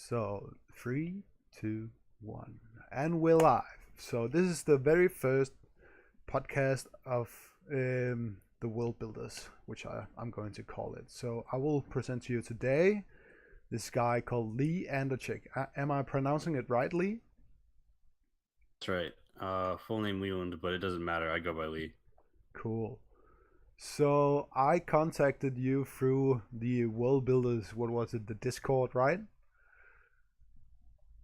So, three, two, one, and we're live. So, this is the very first podcast of the World Builders, which I'm going to call it. So, I will present to you today this guy called Lee Andercheck. Am I pronouncing it rightly? That's right. Full name Leland, but it doesn't matter. I go by Lee. Cool. So, I contacted you through the World Builders, what was it, the Discord, right?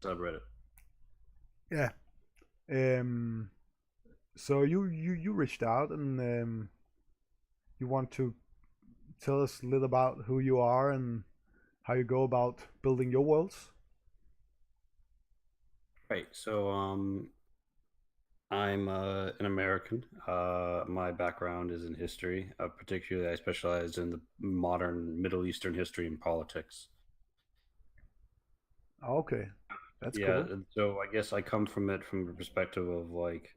Subreddit. Yeah. Um, so you reached out and you want to tell us a little about who you are and how you go about building your worlds? Right. I'm an American. My background is in history. Particularly, I specialize in the modern Middle Eastern history and politics. Okay, that's Yeah. cool. And so I guess I come from it from the perspective of like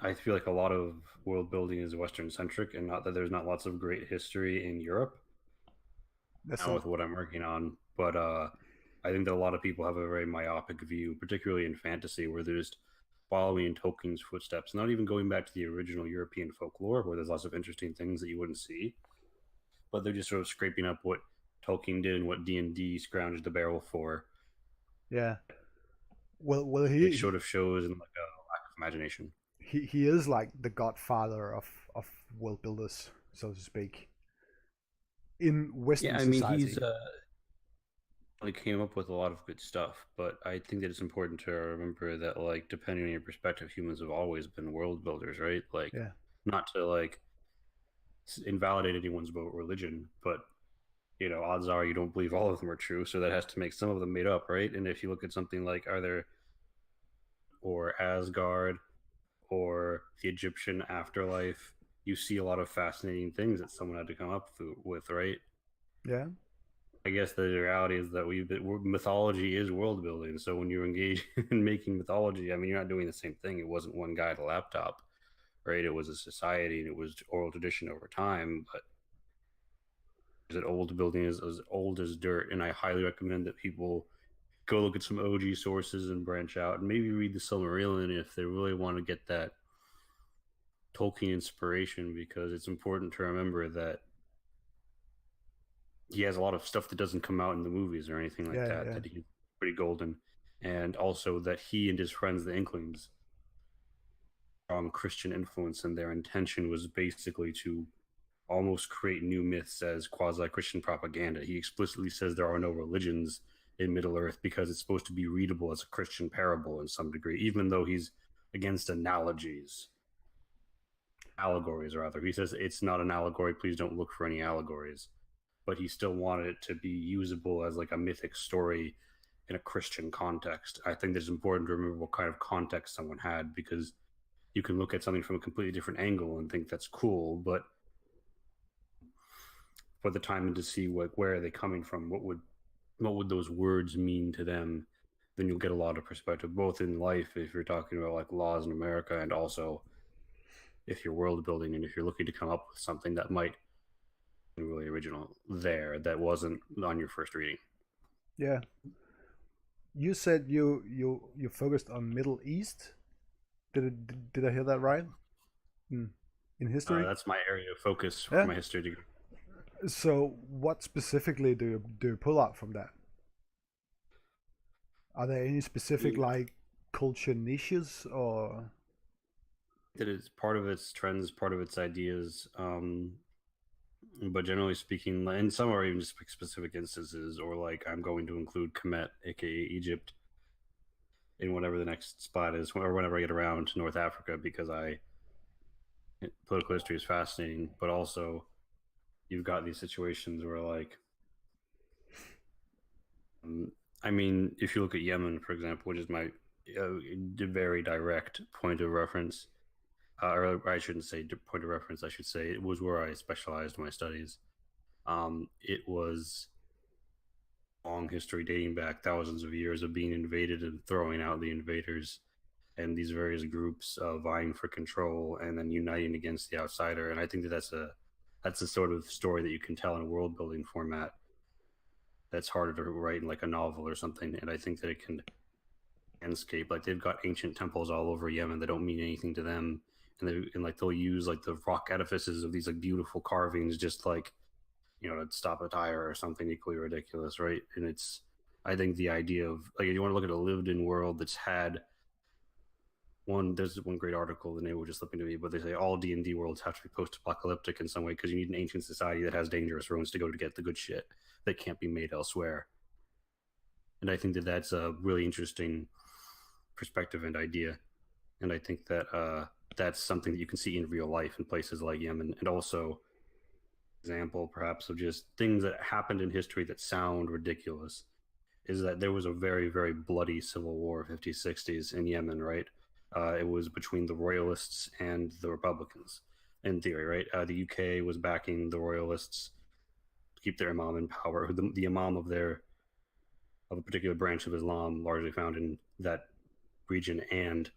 I feel like a lot of world building is Western centric, and not that there's not lots of great history in Europe. That's Now a with what I'm working on, but I think that a lot of people have a very myopic view, particularly in fantasy, where they're just following in Tolkien's footsteps, not even going back to the original European folklore, where there's lots of interesting things that you wouldn't see, but they're just sort of scraping up what Tolkien did and what D&D scrounged the barrel for. yeah. Well, It sort of shows in like a lack of imagination. he is like the godfather of world builders, so to speak, in Yeah, Western I mean he's society. like came up with a lot of good stuff, but I think that it's important to remember that like depending on your perspective, humans have always been world builders, right? Like Yeah, not to like invalidate anyone's about religion, but odds are you don't believe all of them are true, so that has to make some of them made up, right? And if you look at something like are there or Asgard or the Egyptian afterlife, you see a lot of fascinating things that someone had to come up with, right? yeah, I guess the reality is that mythology is world building. So when you engage in making mythology, I mean, you're not doing the same thing. It wasn't one guy at a laptop, right? It was a society and it was oral tradition over time. But that old building is as old as dirt, and I highly recommend that people go look at some OG sources and branch out, and maybe read the Silmarillion if they really want to get that Tolkien inspiration, because it's important to remember that he has a lot of stuff that doesn't come out in the movies or anything like yeah, that. yeah, That he's pretty golden, and also that he and his friends, the Inklings, strong Christian influence, and their intention was basically to almost create new myths as quasi Christian propaganda. He explicitly says there are no religions in Middle Earth because it's supposed to be readable as a Christian parable in some degree, even though he's against analogies. Allegories, rather. He says it's not an allegory, please don't look for any allegories. But he still wanted it to be usable as like a mythic story in a Christian context. I think it's important to remember what kind of context someone had, because you can look at something from a completely different angle and think that's cool, but for the time and to see like where are they coming from, what would those words mean to them, then you'll get a lot of perspective both in life if you're talking about like laws in America, and also if you're world building and if you're looking to come up with something that might be really original there that wasn't on your first reading. yeah. You said you focused on Middle East. Did I hear that right? In, in history? That's my area of focus for Yeah. my history degree. So, what specifically do you pull out from that? Are there any specific like culture niches or? That is part of its trends, part of its ideas, but generally speaking, and some are even just specific instances, or like I'm going to include Kemet, aka Egypt, in whatever the next spot is, or whenever I get around to North Africa, because I political history is fascinating, but also you've got these situations where like um, I mean, if you look at Yemen, for example, which is my very direct point of reference, or I shouldn't say point of reference, I should say it was where I specialized my studies. It was long history dating back thousands of years of being invaded and throwing out the invaders, and these various groups vying for control and then uniting against the outsider. And I think that that's a sort of story that you can tell in a world building format. that's harder to write in like a novel or something. And I think that it can landscape, like they've got ancient temples all over Yemen that don't mean anything to them, and like they'll use like the rock edifices of these like beautiful carvings, just like, you know, to stop a tire or something equally ridiculous, right? And it's, I think the idea of like, if you want to look at a lived-in world that's had one, there's one great article, the name was just slipping to me, but they say all D&D worlds have to be post-apocalyptic in some way because you need an ancient society that has dangerous roads to go to get the good shit that can't be made elsewhere. And I think that that's a really interesting perspective and idea. And I think that that's something that you can see in real life in places like Yemen, and also example perhaps of just things that happened in history that sound ridiculous is that there was a very, very bloody civil war 50s 60s in Yemen, right? It was between the royalists and the republicans, in theory, right? The UK was backing the royalists to keep their imam in power. The imam of their, of a particular branch of Islam, largely found in that region, and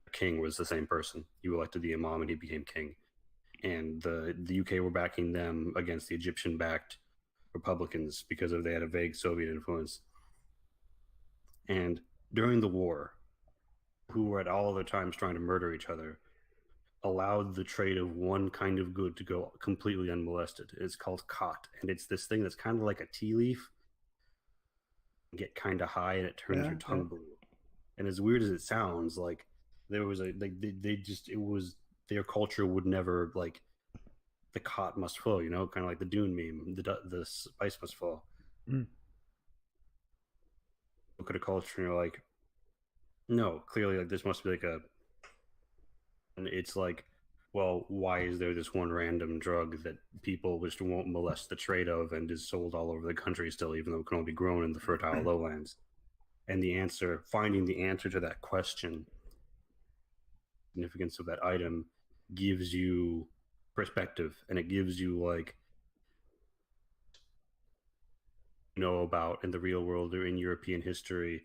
the king was the same person. You elected the imam and he became king. And the UK were backing them against the Egyptian backed republicans because of they had a vague Soviet influence. And during the war, who were at all other times trying to murder each other, allowed the trade of one kind of good to go completely unmolested. It's called khat, and it's this thing that's kind of like a tea leaf, get kind of high, and it turns your tongue blue. And as weird as it sounds, like there was a like they just, it was, their culture would never, like, the khat must flow, you know, kind of like the Dune meme, the spice must flow. Look at a culture and you're like, no, clearly like this must be like a, and it's like, well, why is there this one random drug that people just won't molest the trade of and is sold all over the country still, even though it can only be grown in the fertile lowlands? And the answer, finding the answer to that question, significance of that item, gives you perspective, and it gives you like, know about in the real world or in European history,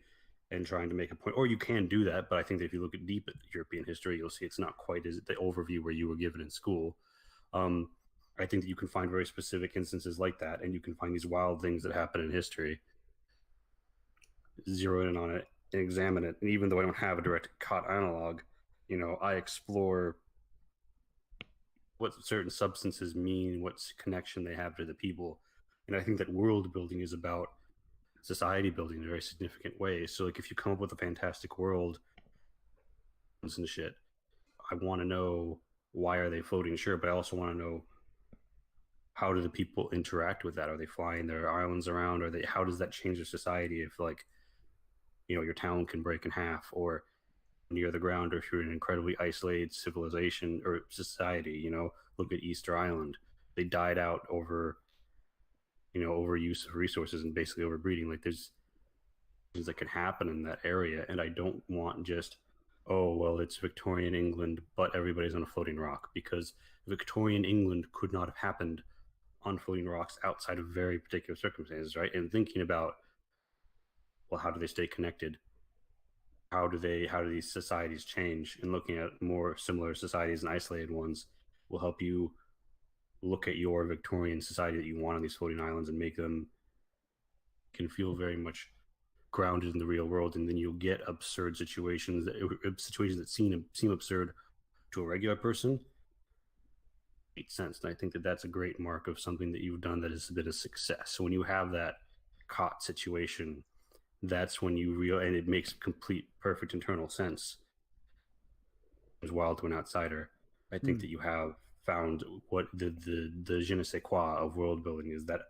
and trying to make a point. Or you can do that, but I think that if you look at deep at European history, you'll see it's not quite as the overview where you were given in school. I think that you can find very specific instances like that, and you can find these wild things that happen in history, zero in on it, and examine it. And even though I don't have a direct khat analog, you know, I explore what certain substances mean, what connection they have to the people. And I think that world building is about society building in a very significant way. So like if you come up with a fantastic world and shit, I want to know why are they floating, sure, but I also want to know how do the people interact with that? Are they flying their islands around? Are they, how does that change their society if, like, you know, your town can break in half, or near the ground, or if you're in an incredibly isolated civilization or society? You know, look at Easter Island. They died out over, you know, overuse of resources and basically overbreeding. Like there's things that can happen in that area, and I don't want just, oh well, it's Victorian England but everybody's on a floating rock, because Victorian England could not have happened on floating rocks outside of very particular circumstances, right? And thinking about, well, how do they stay connected, how do these societies change, and looking at more similar societies and isolated ones will help you look at your Victorian society that you want on these floating islands and make them can feel very much grounded in the real world. And then you'll get absurd situations that seem absurd to a regular person makes sense. And I think that that's a great mark of something that you've done that has been a success. So when you have that caught situation, that's when you and it makes complete, perfect internal sense. It's wild to an outsider. I think that you have found what the je ne sais quoi of world building is, that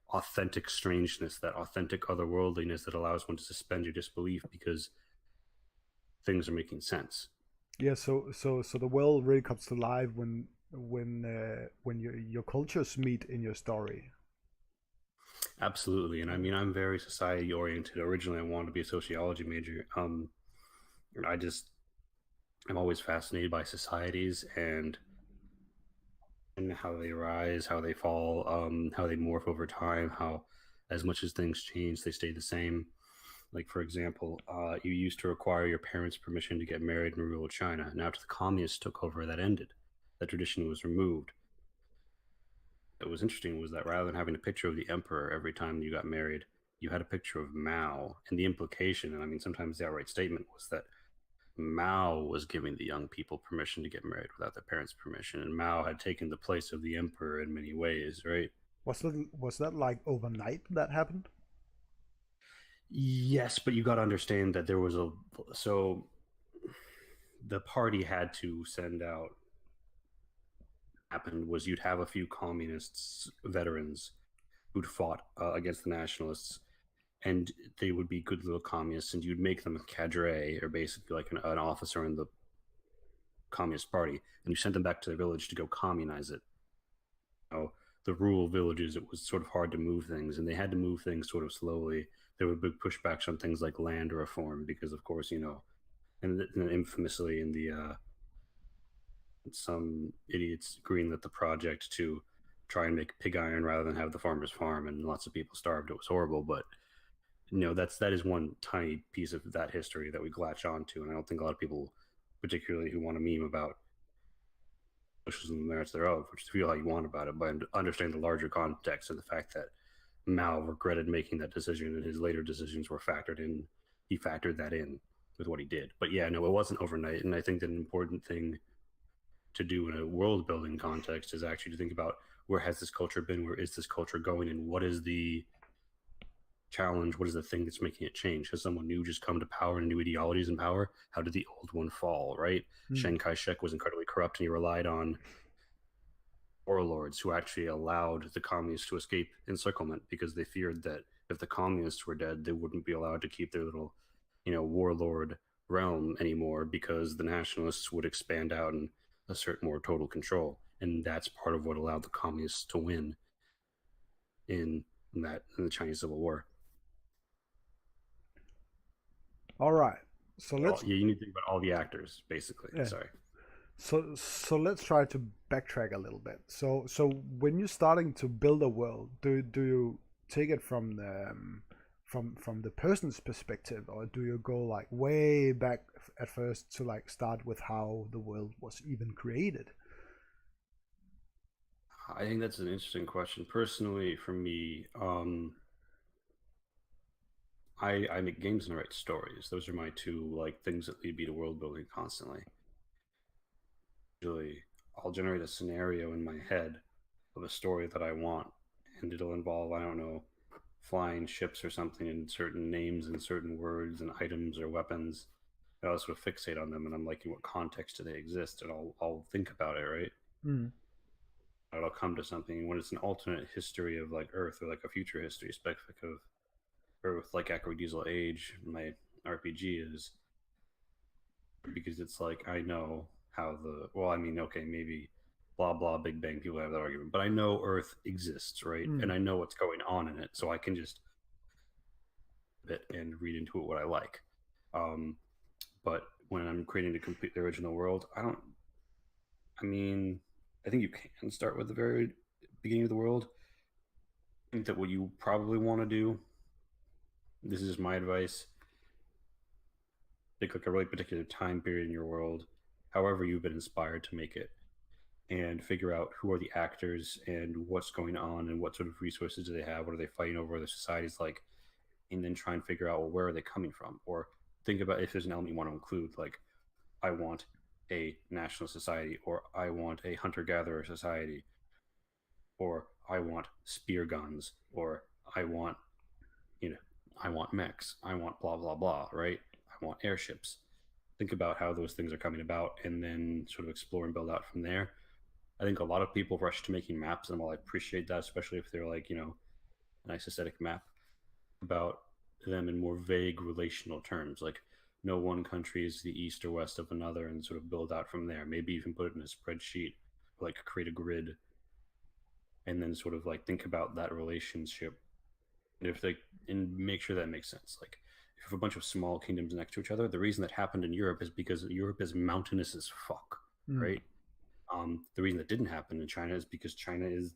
authentic strangeness, that authentic otherworldliness that allows one to suspend your disbelief because things are making sense. Yeah, so the world really comes to life when your cultures meet in your story. Absolutely. And I mean, I'm very society oriented. Originally I wanted to be a sociology major. I just, I'm always fascinated by societies and how they rise, how they fall, how they morph over time, how as much as things change, they stay the same. Like, for example, you used to require your parents' permission to get married in rural China. And after the communists took over, that ended. That tradition was removed. that was interesting was that rather than having a picture of the emperor every time you got married, you had a picture of Mao. And the implication, and I mean, sometimes the outright statement was that Mao was giving the young people permission to get married without their parents' permission, and Mao had taken the place of the emperor in many ways, right? Was that like overnight that happened? Yes, but you got to understand that there was a so the party had to send out. Happened was you'd have a few communists veterans who'd fought against the nationalists, and they would be good little communists, and you'd make them a cadre, or basically like an officer in the Communist Party, and you sent them back to their village to go communize it. You know, the rural villages, it was sort of hard to move things, and they had to move things sort of slowly. There were big pushbacks on things like land reform because, of course, and infamously in the some idiots greenlit the project to try and make pig iron rather than have the farmers farm, and lots of people starved. It was horrible, but that is one tiny piece of that history that we latch onto, and I don't think a lot of people, particularly who want to meme about socialism and the merits thereof, which feel how you want about it, but understand the larger context and the fact that Mao regretted making that decision, and his later decisions were factored in. He factored that in with what he did. But yeah, no, it wasn't overnight, and I think that an important thing to do in a world building context is actually to think about where has this culture been, where is this culture going, and what is the challenge, what is the thing that's making it change? Has someone new just come to power and new ideologies in power? How did the old one fall, right? Chiang Kai-shek was incredibly corrupt, and he relied on warlords who actually allowed the communists to escape encirclement because they feared that if the communists were dead, they wouldn't be allowed to keep their little, warlord realm anymore because the nationalists would expand out and assert more total control. And that's part of what allowed the communists to win in the Chinese Civil War. All right. So you need to think about all the actors, basically. Yeah. Sorry. So let's try to backtrack a little bit. So when you're starting to build a world, do you take it from the person's perspective, or do you go like way back at first to like start with how the world was even created? I think that's an interesting question. Personally, for me, I make games and write stories. Those are my two like things that lead me to world building constantly. Usually, I'll generate a scenario in my head of a story that I want, and it'll involve, I don't know, flying ships or something, and certain names and certain words and items or weapons. I'll sort of fixate on them, and I'm like, in what context do they exist? And I'll think about it, right? Mm. It'll come to something when it's an alternate history of like Earth, or like a future history specific of Earth, like Akroydiesel Age, my RPG is, because it's like I know how maybe blah blah Big Bang, people have that argument, but I know Earth exists, right? And I know what's going on in it, so I can just bit and read into it what I like. But when I'm creating a completely original world, I think you can start with the very beginning of the world. I think that what you probably want to do, this is my advice, pick like a really particular time period in your world, however you've been inspired to make it, and figure out who are the actors and what's going on and what sort of resources do they have, what are they fighting over, their society's like, and then try and figure out, well, where are they coming from? Or think about if there's an element you want to include, like I want a national society, or I want a hunter-gatherer society, or I want spear guns, or I want, I want mechs, I want blah blah blah, right? I want airships. Think about how those things are coming about, and then sort of explore and build out from there. I think a lot of people rush to making maps, and while I appreciate that, especially if they're like, a nice aesthetic map, about them in more vague relational terms, like no one country is the east or west of another, and sort of build out from there. Maybe even put it in a spreadsheet, like create a grid, and then sort of like think about that relationship, and make sure that makes sense. Like if you have a bunch of small kingdoms next to each other, the reason that happened in Europe is because Europe is mountainous as fuck, right? The reason that didn't happen in China is because China is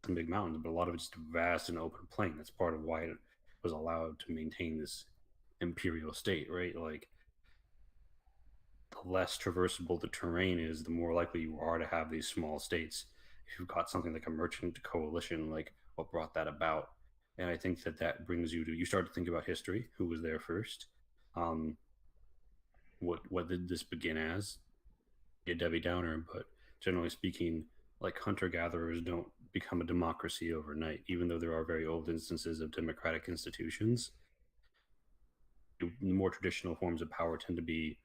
a big mountain, but a lot of it's vast and open plain. That's part of why it was allowed to maintain this imperial state, right? Like the less traversable the terrain is, the more likely you are to have these small states if you've got something like a merchant coalition, like what brought that about. And I think that brings you to, you start to think about history, who was there first, um, what did this begin as, a Debbie Downer, but generally speaking, like hunter gatherers don't become a democracy overnight, even though there are very old instances of democratic institutions. The more traditional forms of power tend to be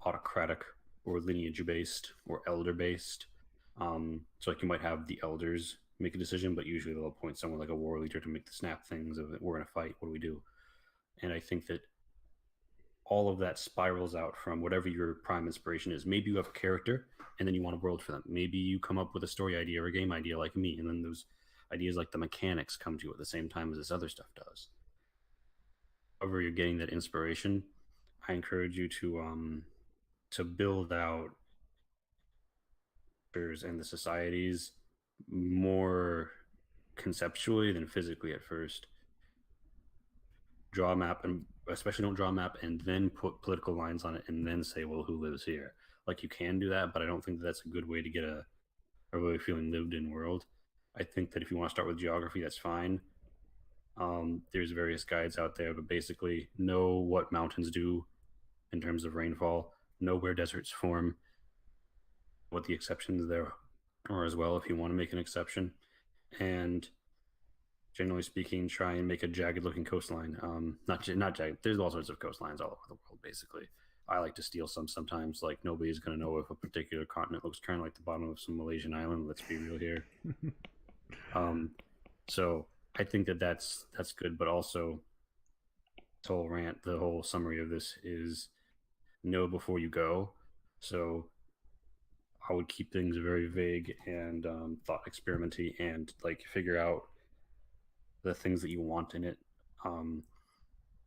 autocratic or lineage based or elder based. So like you might have the elders make a decision, but usually they'll appoint someone like a war leader to make the snap things of we're going to fight. What do we do? And I think that all of that spirals out from whatever your prime inspiration is. Maybe you have a character and then you want a world for them. Maybe you come up with a story idea or a game idea like me, and then those ideas like the mechanics come to you at the same time as this other stuff does. However, you're getting that inspiration, I encourage you to build out and the societies more conceptually than physically at first. Draw a map, and especially don't draw a map and then put political lines on it and then say, well, who lives here? Like you can do that, but I don't think that's a good way to get a really feeling lived in world. I think that if you want to start with geography, that's fine. There's various guides out there, but basically know what mountains do in terms of rainfall, know where deserts form, what the exceptions there are as well if you want to make an exception, and generally speaking, try and make a jagged looking coastline. Not jagged. There's all sorts of coastlines all over the world, basically. I like to steal some sometimes. Like nobody's going to know if a particular continent looks kind of like the bottom of some Malaysian island. Let's be real here. So I think that's good, but also this whole rant, the whole summary of this is know before you go. So I would keep things very vague and thought experimenty, and like figure out the things that you want in it.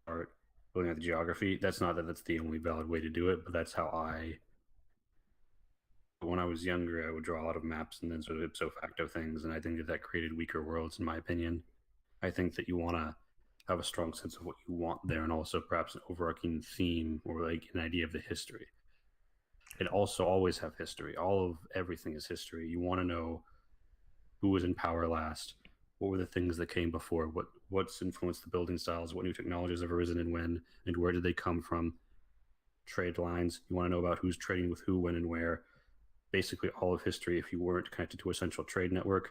Start building out the geography. That's not that that's the only valid way to do it, but that's how when I was younger, I would draw a lot of maps and then sort of ipso facto things, and I think that created weaker worlds, in my opinion. I think that you want to have a strong sense of what you want there, and also perhaps an overarching theme or like an idea of the history. It also always have history. All of everything is history. You want to know who was in power last, what were the things that came before, what's influenced the building styles, what new technologies have arisen and when, and where did they come from. Trade lines, you want to know about who's trading with who, when, and where. Basically all of history. If you weren't connected to a central trade network,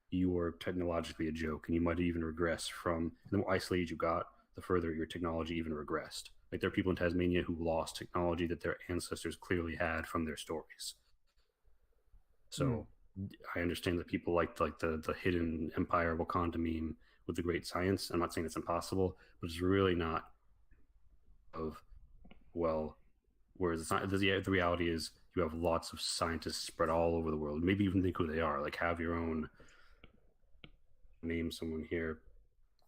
you were technologically a joke, and you might even regress from the more isolated you got, the further your technology even regressed. Like there are people in Tasmania who lost technology that their ancestors clearly had from their stories. So I understand that people like the hidden empire Wakanda meme with the great science. I'm not saying it's impossible, but it's really not. Of well, whereas the reality is you have lots of scientists spread all over the world. Maybe even think who they are. Like have your own. Name someone here,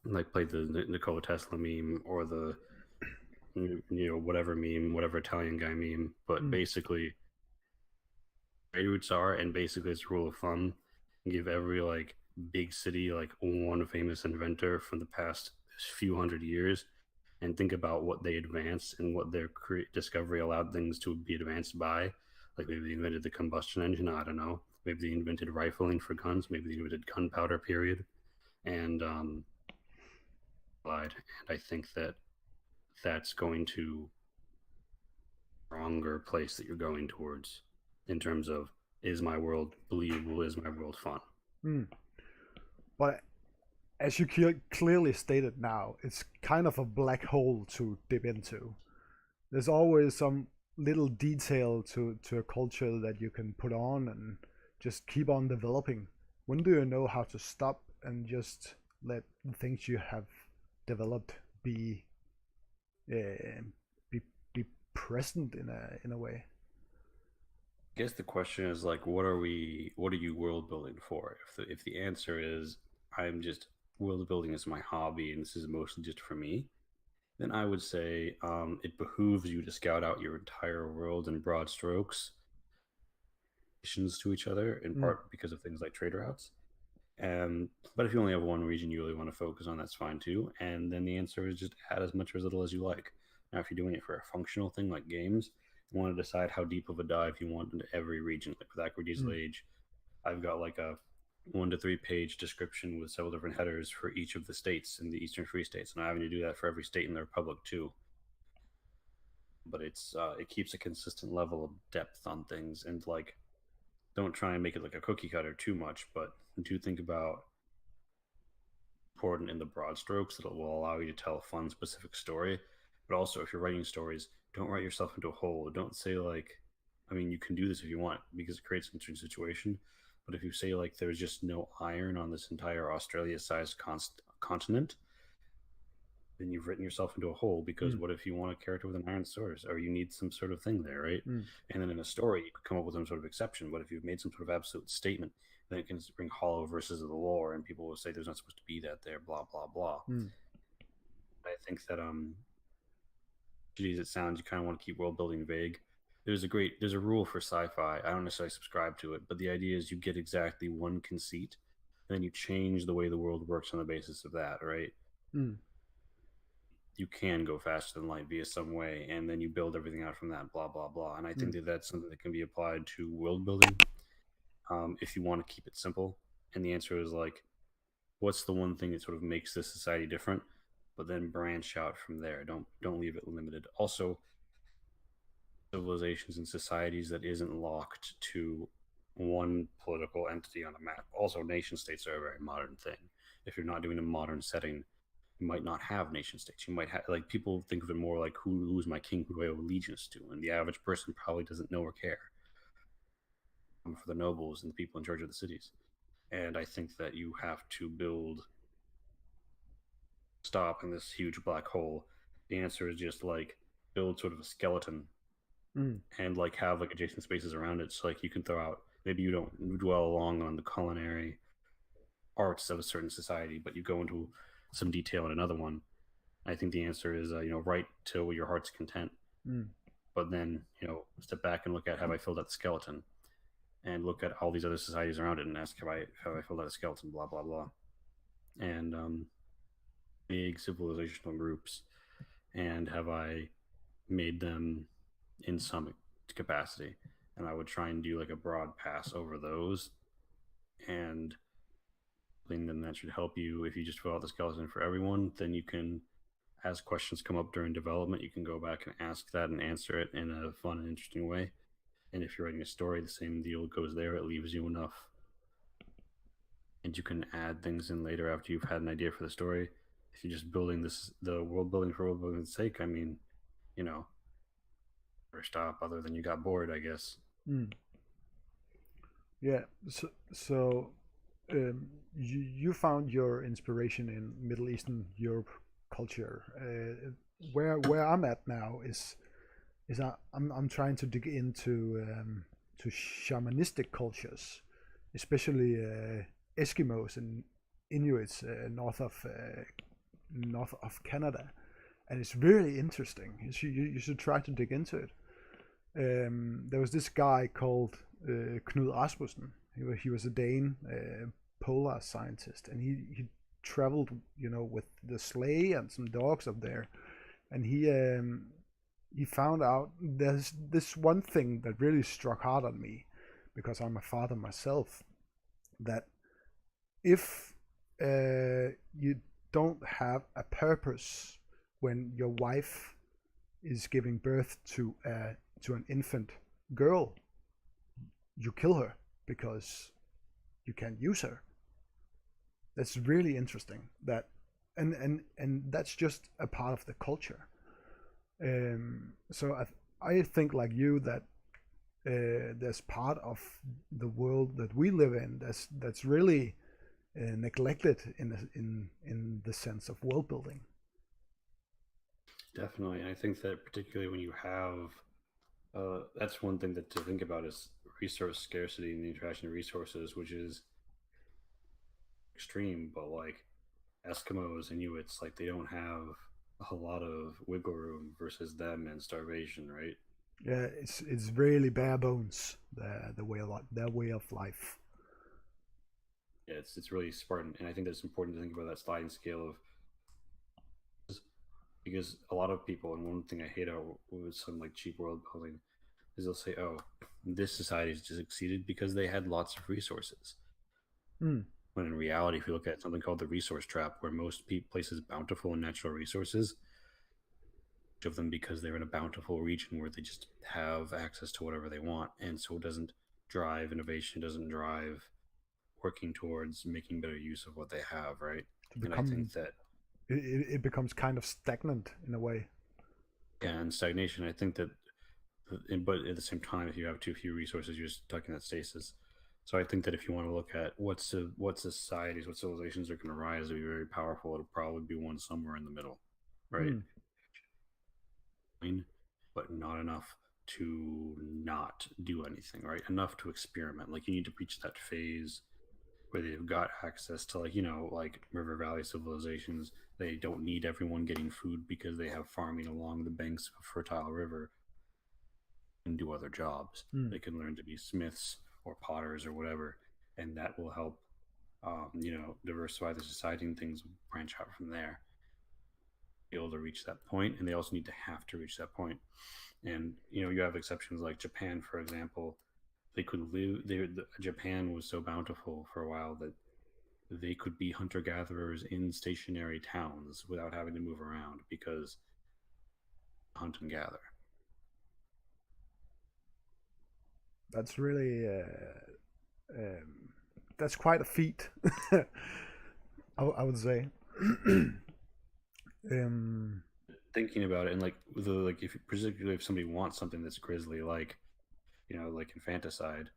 like play the Nikola Tesla meme or the whatever meme, whatever Italian guy meme. But basically, trade routes are, and basically it's a rule of thumb. Give every like big city like one famous inventor from the past few hundred years, and think about what they advanced and what their discovery allowed things to be advanced by. Like maybe they invented the combustion engine. I don't know. Maybe they invented rifling for guns. Maybe they invented gunpowder. Period. And I think that that's going to stronger place that you're going towards in terms of, is my world believable, is my world fun. But as you clearly stated now, it's kind of a black hole to dip into. There's always some little detail to a culture that you can put on and just keep on developing. When do you know how to stop and just let the things you have developed be present in a way? I guess the question is like, what are you world building for? If the answer is I'm just world building is my hobby and this is mostly just for me, then I would say it behooves you to scout out your entire world in broad strokes, to each other in part because of things like trade routes. But if you only have one region you really want to focus on, that's fine too. And then the answer is just add as much or as little as you like. Now, if you're doing it for a functional thing like games, you want to decide how deep of a dive you want into every region. Like with Akroydiesel Age, I've got like a 1 to 3 page description with several different headers for each of the states in the Eastern Free States, and I'm having to do that for every state in the Republic too. But it keeps a consistent level of depth on things, and like don't try and make it like a cookie cutter too much, but do think about important in the broad strokes that will allow you to tell a fun specific story. But also, if you're writing stories, don't write yourself into a hole. Don't say like, I mean, you can do this if you want because it creates an interesting situation. But if you say like there's just no iron on this entire Australia-sized continent, then you've written yourself into a hole. Because what if you want a character with an iron sword, or you need some sort of thing there, right? And then in a story, you could come up with some sort of exception. But if you've made some sort of absolute statement, then it can bring hollow verses of the lore, and people will say there's not supposed to be that there, blah blah blah. I think that as it sounds, you kind of want to keep world building vague. There's a rule for sci-fi. I don't necessarily subscribe to it, but the idea is you get exactly one conceit, and then you change the way the world works on the basis of that, right? You can go faster than light via some way, and then you build everything out from that, blah blah blah. And I think that that's something that can be applied to world building if you want to keep it simple. And the answer is like, what's the one thing that sort of makes this society different? But then branch out from there. Don't leave it limited. Also, civilizations and societies that isn't locked to one political entity on a map. Also, nation states are a very modern thing. If you're not doing a modern setting, you might not have nation states. You might have, like, people think of it more like who's my king, who do I owe allegiance to, and the average person probably doesn't know or care. For the nobles and the people in charge of the cities. And I think that you have to stop in this huge black hole. The answer is just like build sort of a skeleton and like have like adjacent spaces around it. So like you can throw out, maybe you don't dwell long on the culinary arts of a certain society, but you go into some detail in another one. I think the answer is write to your heart's content, but then step back and look at, have I filled out the skeleton, and look at all these other societies around it and ask, have I filled out a skeleton, blah blah blah. And big civilizational groups, and have I made them in some capacity? And I would try and do like a broad pass over those, and then that should help you. If you just fill out the skeleton for everyone, then you can, as questions come up during development, you can go back and ask that and answer it in a fun and interesting way. And if you're writing a story, the same deal goes there. It leaves you enough, and you can add things in later after you've had an idea for the story. If you're just building the world building for world building's sake, I mean, never stop other than you got bored, I guess. Yeah. So you found your inspiration in Middle Eastern Europe culture. Where I'm at now is I'm trying to dig into to shamanistic cultures, especially Eskimos and Inuits north of Canada, and it's really interesting. You should try to dig into it. There was this guy called Knud Rasmussen. He was a Dane polar scientist, and he traveled with the sleigh and some dogs up there, and he found out there's this one thing that really struck hard on me, because I'm a father myself, that if you don't have a purpose when your wife is giving birth to an infant girl, you kill her because you can't use her. That's really interesting. That and that's just a part of the culture. So I think like you that there's part of the world that we live in that's really neglected in the sense of world building. Definitely, and I think that particularly when you have that's one thing that to think about is resource scarcity and the interaction of resources, which is extreme. But like Eskimos, Inuits, like they don't have a lot of wiggle room versus them and starvation, right? Yeah, it's really bare bones, the way of their way of life. Yeah, it's really Spartan, and I think that's important to think about that sliding scale of, because a lot of people, and one thing I hate out with some like cheap world building, is they'll say, "Oh, this society has just succeeded because they had lots of resources." Mm. When in reality, if you look at something called the resource trap, where most places bountiful in natural resources, of them because they're in a bountiful region where they just have access to whatever they want, and so it doesn't drive innovation, doesn't drive working towards making better use of what they have, right? To And I become think that, it becomes kind of stagnant in a way. yeah, and stagnation, I think that, but at the same time, if you have too few resources, you're stuck in that stasis. So I think that if you want to look at what societies, what civilizations are going to rise to be very powerful, it'll probably be one somewhere in the middle, right? Mm. But not enough to not do anything, right? Enough to experiment. Like you need to reach that phase where they've got access to, like, like river valley civilizations. They don't need everyone getting food because they have farming along the banks of a fertile river and do other jobs. Mm. They can learn to be smiths or potters or whatever, and that will help, diversify the society, and things branch out from there. Be able to reach that point, and they also need to have to reach that point. And you have exceptions like Japan, for example. They could live. Japan was so bountiful for a while that they could be hunter gatherers in stationary towns without having to move around because hunt and gather. That's really that's quite a feat. I would say. um, Thinking about it, and like if particularly if somebody wants something that's grisly, like like infanticide,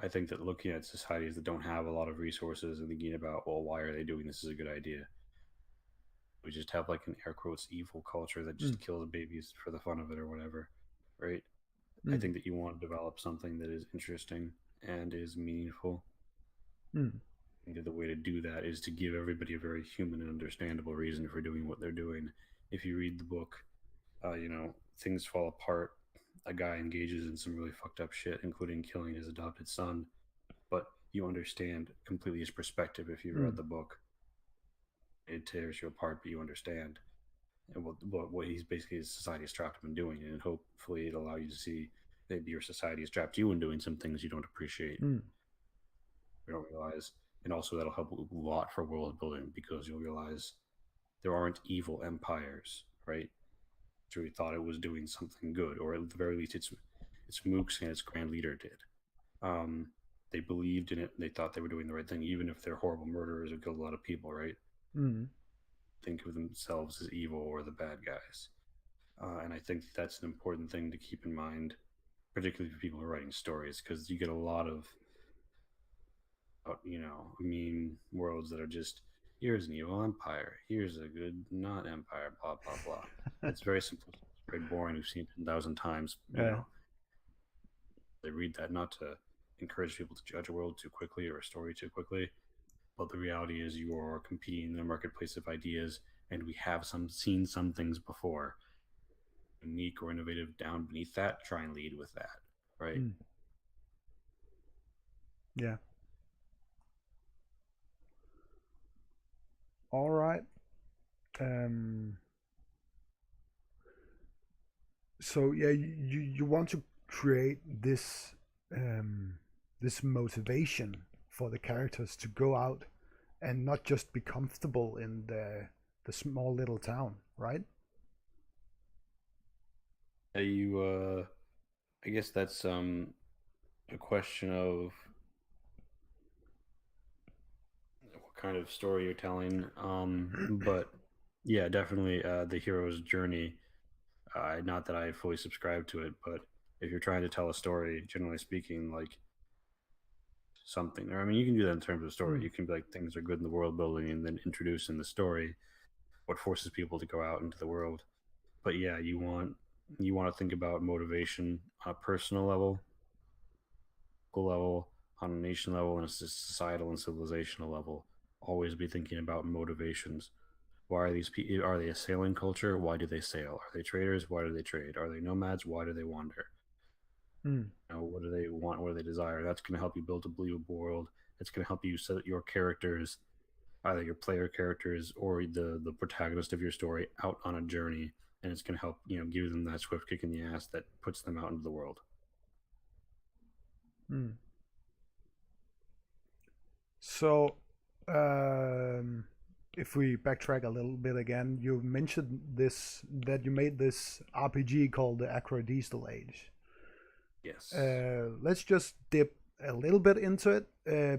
I think that looking at societies that don't have a lot of resources and thinking about, well, why are they doing this is a good idea. We just have like an air quotes evil culture that mm, just kills babies for the fun of it or whatever, right? I mm, think that you want to develop something that is interesting and is meaningful. mm, I think that the way to do that is to give everybody a very human and understandable reason for doing what they're doing. If you read the book, things fall apart. A guy engages in some really fucked up shit, including killing his adopted son. But you understand completely his perspective if you've read mm, the book. It tears you apart, but you understand. And what he's basically, his society has trapped him in doing, and hopefully it'll allow you to see that your society has trapped you in doing some things you don't appreciate, mm, you don't realize, and also that'll help a lot for world building because you'll realize there aren't evil empires, right? So we thought it was doing something good, or at the very least, its mooks and its grand leader did. Um, they believed in it, and they thought they were doing the right thing, even if they're horrible murderers who killed a lot of people, right? mm, Think of themselves as evil or the bad guys. And I think that's an important thing to keep in mind, particularly for people who are writing stories, because you get a lot of, mean worlds that are just, here's an evil empire, here's a good not empire, blah, blah, blah. It's very simple, it's very boring. We've seen it 10,000 times. yeah. They read that not to encourage people to judge a world too quickly or a story too quickly, but the reality is you are competing in a marketplace of ideas, and we have seen some things before. Unique or innovative down beneath that, try and lead with that, right? Mm, yeah. All right. Um, so yeah, you want to create this this motivation for the characters to go out and not just be comfortable in the small little town, right? I guess that's a question of what kind of story you're telling. But yeah, definitely the hero's journey. Not that I fully subscribe to it, but if you're trying to tell a story, generally speaking, like something, or I mean, you can do that in terms of story. Mm, You can be like things are good in the world building, and then introduce in the story what forces people to go out into the world. But yeah, you want to think about motivation on a personal level, level, on a nation level, and a societal and civilizational level. Always be thinking about motivations. Why are these people? Are they a sailing culture? Why do they sail? Are they traders? Why do they trade? Are they nomads? Why do they wander? mm, What do they want? What do they desire? That's going to help you build a believable world. It's going to help you set your characters, either your player characters or the protagonist of your story, out on a journey, and it's going to help give them that swift kick in the ass that puts them out into the world. Mm. So, if we backtrack a little bit again, you mentioned this that you made this RPG called the Akroydiesel Age. Yes. Let's just dip a little bit into it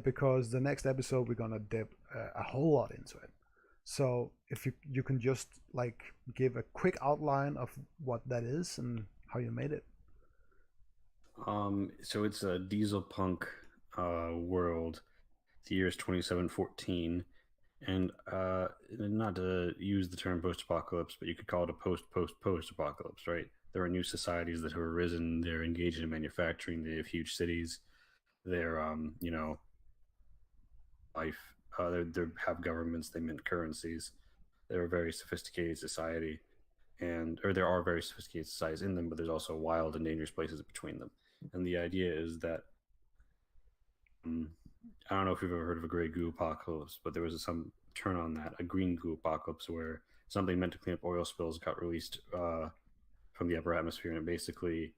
because the next episode we're gonna dip a whole lot into it. So if you can just like give a quick outline of what that is and how you made it. So it's a diesel punk world. The year is 2714, and not to use the term post-apocalypse, but you could call it a post-apocalypse, right? There are new societies that have arisen. They're engaged in manufacturing. They have huge cities. They're life. They have governments. They mint currencies. They're a very sophisticated society, or there are very sophisticated societies in them, but there's also wild and dangerous places between them. And the idea is that I don't know if you've ever heard of a gray goo apocalypse, but there was some turn on that, a green goo apocalypse, where something meant to clean up oil spills got released from the upper atmosphere, and it basically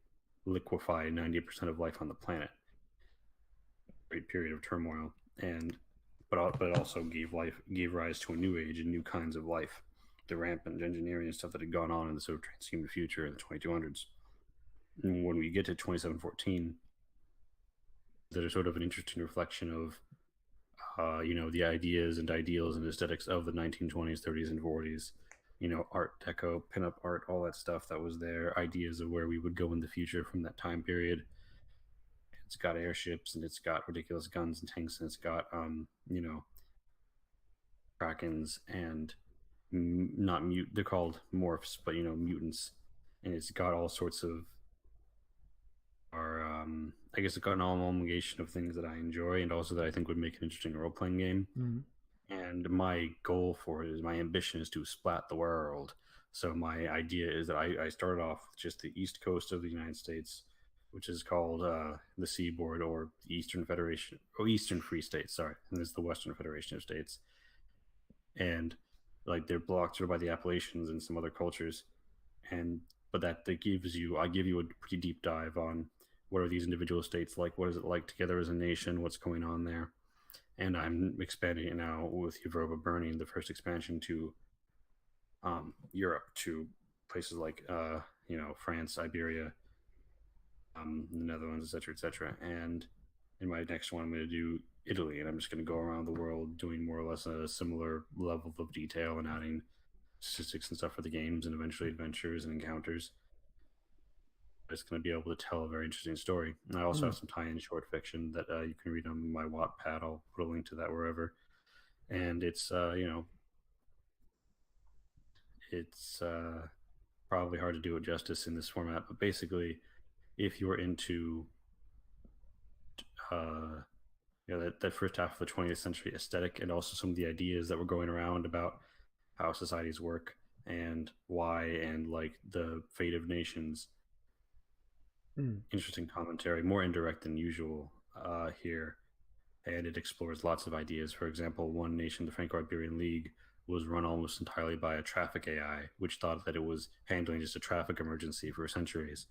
liquefied 90% of life on the planet. Great period of turmoil, but it also gave rise to a new age and new kinds of life. The rampant engineering and stuff that had gone on in the sort of transhuman future in the 2200s. And when we get to 2714, that are sort of an interesting reflection of the ideas and ideals and aesthetics of the 1920s, 30s, and 40s. Art Deco, pinup art, all that stuff that was there. Ideas of where we would go in the future from that time period. It's got airships and it's got ridiculous guns and tanks and it's got krakens and not mute. They're called morphs, but mutants, and it's got all sorts of I guess it's got an amalgamation of things that I enjoy and also that I think would make an interesting role playing game. Mm-hmm. And my goal for it is my ambition is to splat the world. So my idea is that I started off with just the east coast of the United States, which is called the Seaboard or the Eastern Federation or Eastern Free States. Sorry, and this is the Western Federation of States, and like they're blocked sort of by the Appalachians and some other cultures, and but that gives you I give you a pretty deep dive on what are these individual states like, what is it like together as a nation, what's going on there, and I'm expanding it now with Europa Burning, the first expansion to Europe, to places like France, Iberia, the Netherlands, etc. And in my next one, I'm going to do Italy, and I'm just going to go around the world doing more or less a similar level of detail and adding statistics and stuff for the games, and eventually adventures and encounters. It's going to be able to tell a very interesting story. And I also have some tie-in short fiction that you can read on my Wattpad. I'll put a link to that wherever. And it's it's probably hard to do it justice in this format, but basically, if you're into that first half of the 20th century aesthetic and also some of the ideas that were going around about how societies work and why and like the fate of nations. Interesting commentary, more indirect than usual here, and it explores lots of ideas. For example, one nation, the Franco-Iberian League, was run almost entirely by a traffic AI, which thought that it was handling just a traffic emergency for centuries.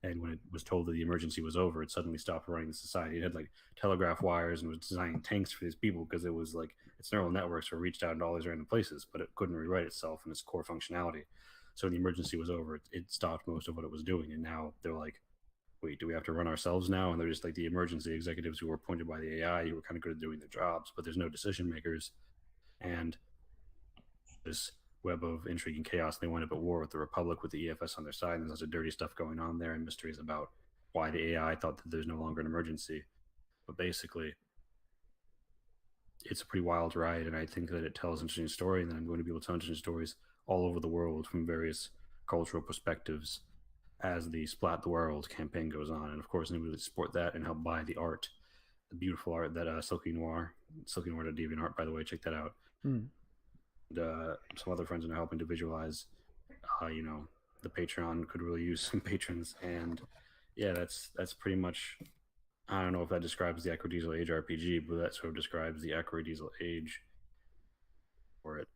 And when it was told that the emergency was over, it suddenly stopped running the society. It had like telegraph wires and was designing tanks for these people because it was like its neural networks were reached out into all these random places, but it couldn't rewrite itself and its core functionality. So when the emergency was over, it stopped most of what it was doing. And now they're like, wait, do we have to run ourselves now? And they're just like the emergency executives who were appointed by the AI who were kind of good at doing their jobs, but there's no decision makers. And this web of intrigue and chaos, they wind up at war with the Republic with the EFS on their side, and there's lots of dirty stuff going on there and mysteries about why the AI thought that there's no longer an emergency. But basically, it's a pretty wild ride, and I think that it tells an interesting story, and then I'm going to be able to tell interesting stories all over the world from various cultural perspectives as the Splat the World campaign goes on. And of course, anybody would support that and help buy the art, the beautiful art that Silky Noir.DeviantArt, by the way, check that out. And some other friends are helping to visualize, the Patreon could really use some patrons. And yeah, that's pretty much, I don't know if that describes the Akroydiesel Age RPG, but that sort of describes the Akroydiesel Age for it.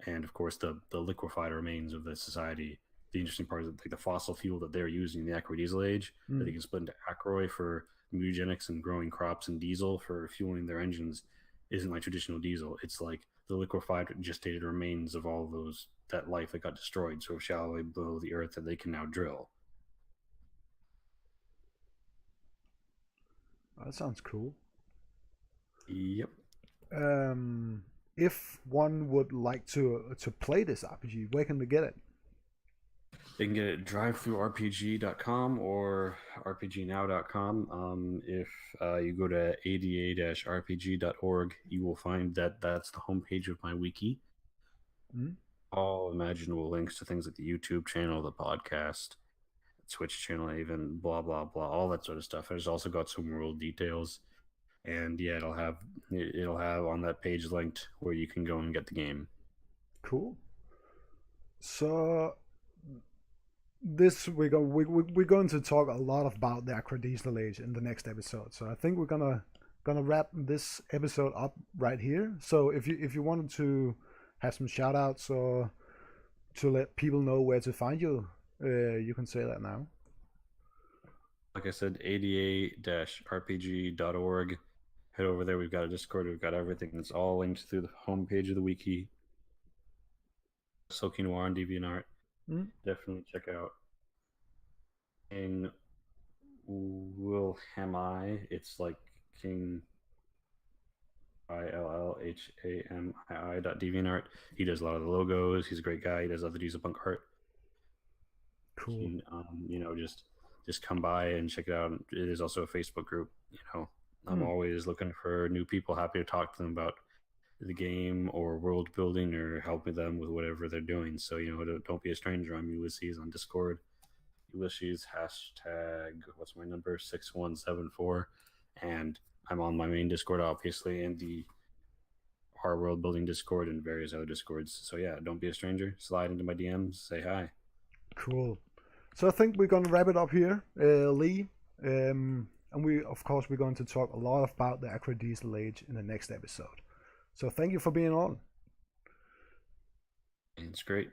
And of course, the liquefied remains of the society. The interesting part is that like the fossil fuel that they're using in the Akroydiesel Age, that they can split into Akroy for mutagenics and growing crops and diesel for fueling their engines isn't like traditional diesel. It's like the liquefied gestated remains of all those that life that got destroyed so shallowly below the earth that they can now drill. That sounds cool. Yep. If one would like to play this RPG, where can they get it? They can get it drivethroughrpg.com or rpgnow.com. If you go to ada-rpg.org, you will find that that's the homepage of my wiki. Mm-hmm. All imaginable links to things like the YouTube channel, the podcast, Twitch channel, even blah blah blah, all that sort of stuff. There's also got some world details, and yeah, it'll have on that page linked where you can go and get the game. Cool. So this we're going to talk a lot about the Akroydiesel Age in the next episode. So I think we're gonna wrap this episode up right here. So if you wanted to have some shout outs or to let people know where to find you, you can say that now. Like I said, ada-rpg.org. Head over there. We've got a Discord. We've got everything. It's all linked through the homepage of the wiki. Silky Noir and DeviantArt. Mm-hmm. Definitely check out. King Wilhelmii. It's like King ILLHAMII.deviantart. He does a lot of the logos. He's a great guy. He does other dieselpunk art. Cool. Just come by and check it out. It is also a Facebook group. I'm always looking for new people. Happy to talk to them about the game or world building or helping them with whatever they're doing. So don't be a stranger. I'm Ulysses on Discord. Ulysses # what's my number 6174, and I'm on my main Discord obviously, and our world building Discord and various other Discords. So yeah, don't be a stranger. Slide into my DMs. Say hi. Cool. So I think we're gonna wrap it up here, Lee. And we're going to talk a lot about the Akroydiesel Age in the next episode. So thank you for being on. It's great.